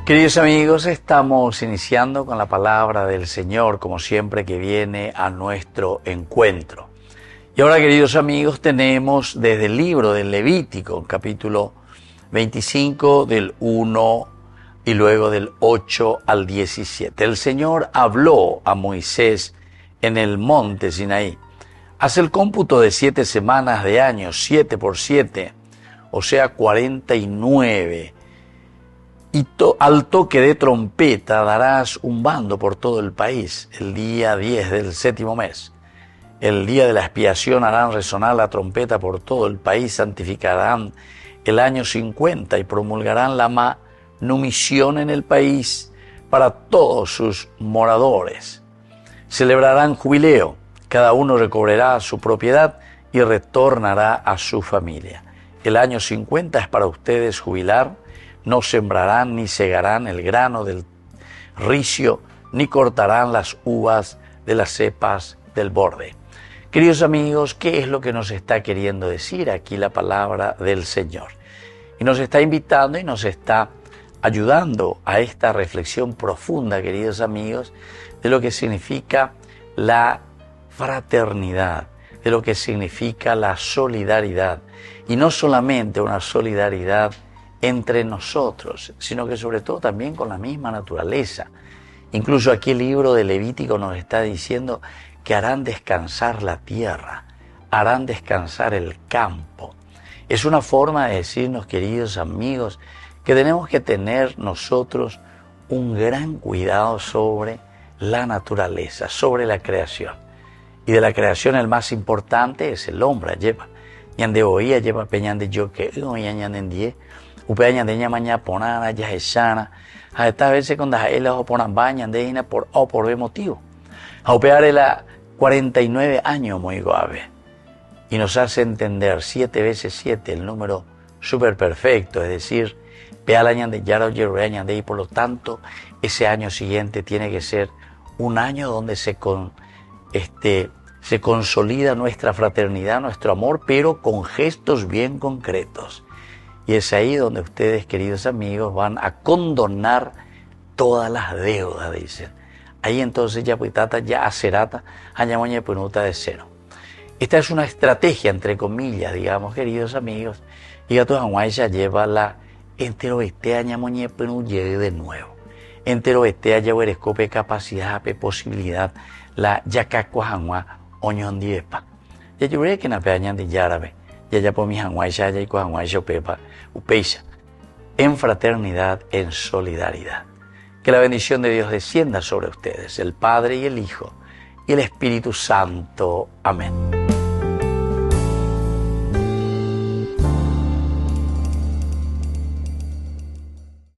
Queridos amigos, estamos iniciando con la palabra del Señor, como siempre que viene a nuestro encuentro. Y ahora, queridos amigos, tenemos desde el libro del Levítico, capítulo 25, del 1 y luego del 8 al 17. El Señor habló a Moisés en el monte Sinaí. Haz el cómputo de 7 semanas de años, 7 por 7, o sea 49. Y al toque de trompeta darás un bando por todo el país, el día 10 del 7º mes. El día de la expiación harán resonar la trompeta por todo el país, santificarán el año 50 y promulgarán la manumisión en el país para todos sus moradores. Celebrarán jubileo, cada uno recobrará su propiedad y retornará a su familia. El año 50 es para ustedes jubilar. No sembrarán ni segarán el grano del ricio, ni cortarán las uvas de las cepas del borde. Queridos amigos, ¿qué es lo que nos está queriendo decir aquí la palabra del Señor? Y nos está invitando y nos está ayudando a esta reflexión profunda, queridos amigos, de lo que significa la fraternidad, de lo que significa la solidaridad. Y no solamente una solidaridad entre nosotros, sino que sobre todo también con la misma naturaleza. Incluso aquí el libro de Levítico nos está diciendo que harán descansar la tierra, harán descansar el campo. Es una forma de decirnos, queridos amigos, que tenemos que tener nosotros un gran cuidado sobre la naturaleza, sobre la creación. Y de la creación el más importante es el hombre. Lleva ñande oía lleva peñande yo que ñande upeaña de mañana ponana ya esana a esta veces cuando él o ponan bañan de ina por o por b motivo a upear la 49 años muy grave y nos hace entender 7 veces 7 el número súper perfecto, es decir, pealañan de yaro yerueñan de y por lo tanto ese año siguiente tiene que ser un año donde se consolida nuestra fraternidad, nuestro amor, pero con gestos bien concretos. Y es ahí donde ustedes, queridos amigos, van a condonar todas las deudas, dicen. Ahí entonces ya puitata, ya acerata, añamoña punuta de cero. Esta es una estrategia, entre comillas, digamos, queridos amigos, y gato Hawái ya lleva la entero este añamoña punu llegue de nuevo. Entero este ya escope capacidad, posibilidad, la yacacua Hawái, oñón diespa. Ya yo creo que na peañan de yárabe. Ya por mi hanguaisha ya y con hanguaisha upeisha, en fraternidad, en solidaridad. Que la bendición de Dios descienda sobre ustedes, el Padre y el Hijo y el Espíritu Santo. Amén.